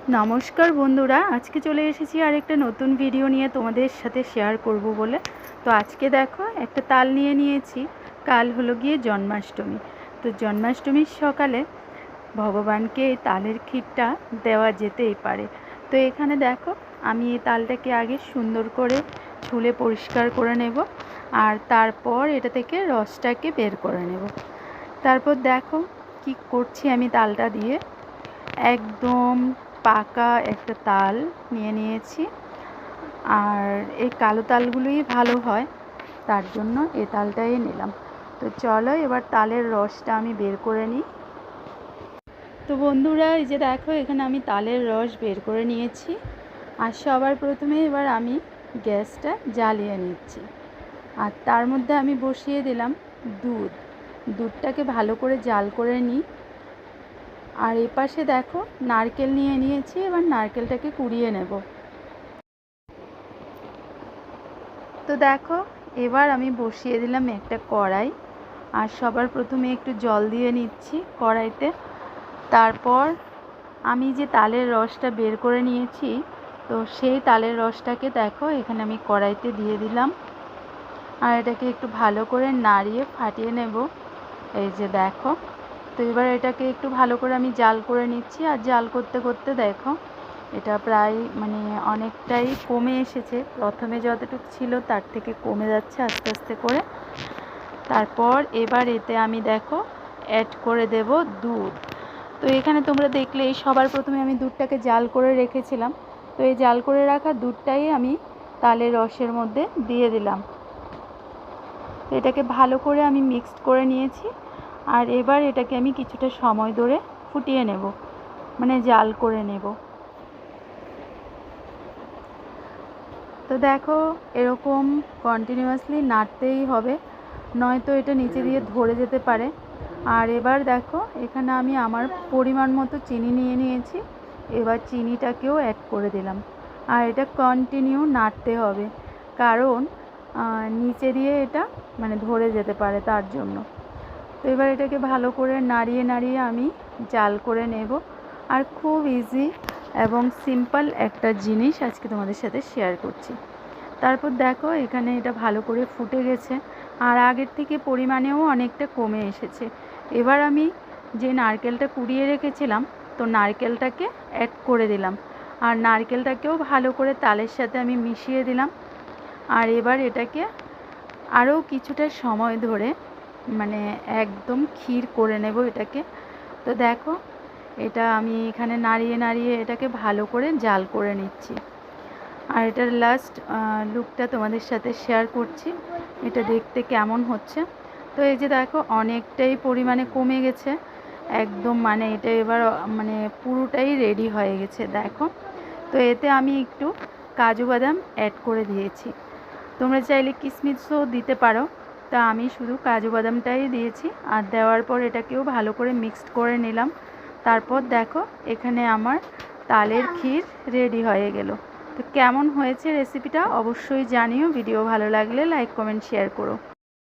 নমস্কার বন্ধুরা, আজকে চলে এসেছি আর একটা নতুন ভিডিও নিয়ে তোমাদের সাথে শেয়ার করব বলে। তো আজকে দেখো একটা তাল নিয়ে নিয়েছি। কাল হলো গিয়ে জন্মাষ্টমী। তো জন্মাষ্টমীর সকালে ভগবানকে এই তালের ক্ষীরটা দেওয়া যেতেই পারে। তো এখানে দেখো আমি এই তালটাকে আগে সুন্দর করে ছুলে পরিষ্কার করে নেব, আর তারপর এটা থেকে রসটাকে বের করে নেব। তারপর দেখো কি করছি, আমি তালটা দিয়ে একদম পাকা একটা তাল নিয়ে নিয়েছি। আর এই কালো তালগুলোই ভালো হয়, তার জন্য এই তালটাই নিলাম। তো চলো এবার তালের রসটা আমি বের করে নিই। তো বন্ধুরা, এই যে দেখো এখানে আমি তালের রস বের করে নিয়েছি। আর সবার প্রথমে এবার আমি গ্যাসটা জ্বালিয়ে নিচ্ছি, আর তার মধ্যে আমি বসিয়ে দিলাম দুধটাকে ভালো করে জাল করে নিই। আর এপাশে দেখো নারকেল নিয়ে নিয়েছি, এবার নারকেলটাকে কুড়িয়ে নেব। তো দেখো এবার আমি বসিয়ে দিলাম একটা কড়াই, আর সবার প্রথমে একটু জল দিয়ে নিচ্ছি কড়াইতে। তারপর আমি যে তালের রসটা বের করে নিয়েছি, তো সেই তালের রসটাকে দেখো এখানে আমি কড়াইতে দিয়ে দিলাম। আর এটাকে একটু ভালো করে নাড়িয়ে ফাটিয়ে নেব। এই যে দেখো, তো এবার এটাকে একটু ভালো করে আমি জাল করে নিচ্ছি। আর জাল করতে করতে দেখো এটা প্রায় অনেকটাই কমে এসেছে। প্রথমে যতটুকু ছিল তার থেকে কমে যাচ্ছে আস্তে আস্তে করে। তারপর এবার এতে আমি দেখো অ্যাড করে দেব দুধ। তো এখানে তোমরা দেখলে সবার প্রথমে আমি দুধটাকে জাল করে রেখেছিলাম। তো এই জাল করে রাখা দুধটাই আমি তালের রসের মধ্যে দিয়ে দিলাম। এটাকে ভালো করে আমি মিক্সড করে নিয়েছি। আর এবার এটাকে আমি কিছুটা সময় ধরে ফুটিয়ে নেব, জাল করে নেব। তো দেখো এরকম কন্টিনিউয়াসলি নাড়তেই হবে, নয়তো এটা নিচে দিয়ে ধরে যেতে পারে। আর এবার দেখো এখানে আমি আমার পরিমাণ মতো চিনি নিয়ে নিয়েছি। এবার চিনিটাকেও অ্যাড করে দিলাম। আর এটা কন্টিনিউ নাড়তে হবে, কারণ নিচে দিয়ে এটা ধরে যেতে পারে, তার জন্য। তো এবার এটাকে ভালো করে নাড়িয়ে নাড়িয়ে আমি জাল করে নেব। আর খুব ইজি এবং সিম্পল একটা জিনিস আজকে তোমাদের সাথে শেয়ার করছি। তারপর দেখো এখানে এটা ভালো করে ফুটে গেছে, আর আগের থেকে পরিমাণেও অনেকটা কমে এসেছে। এবার আমি যে নারকেলটা কুড়িয়ে রেখেছিলাম, তো নারকেলটাকে অ্যাড করে দিলাম। আর নারকেলটাকেও ভালো করে তালের সাথে আমি মিশিয়ে দিলাম। আর এবার এটাকে আরও কিছুটা সময় ধরে একদম ক্ষীর করে নেব এটাকে। তো দেখো এটা আমি এখানে নাড়িয়ে নাড়িয়ে এটাকে ভালো করে জাল করে নিচ্ছি। আর এটার লাস্ট লুকটা তোমাদের সাথে শেয়ার করছি, এটা দেখতে কেমন হচ্ছে। তো এই যে দেখো অনেকটাই পরিমাণে কমে গেছে একদম, এটা এবার পুরোটাই রেডি হয়ে গেছে দেখো। তো এতে আমি একটু কাজু বাদাম অ্যাড করে দিয়েছি। তোমরা চাইলে কিশমিশও দিতে পারো। তা আমি শুধু কাজু বাদামটাই দিয়েছি। আর দেওয়ার পর এটাকেও ভালো করে মিক্সড করে নিলাম। তারপর দেখো এখানে আমার তালের ক্ষীর রেডি হয়ে গেল। তো কেমন হয়েছে রেসিপিটা অবশ্যই জানিও। ভিডিও ভালো লাগলে লাইক কমেন্ট শেয়ার করো।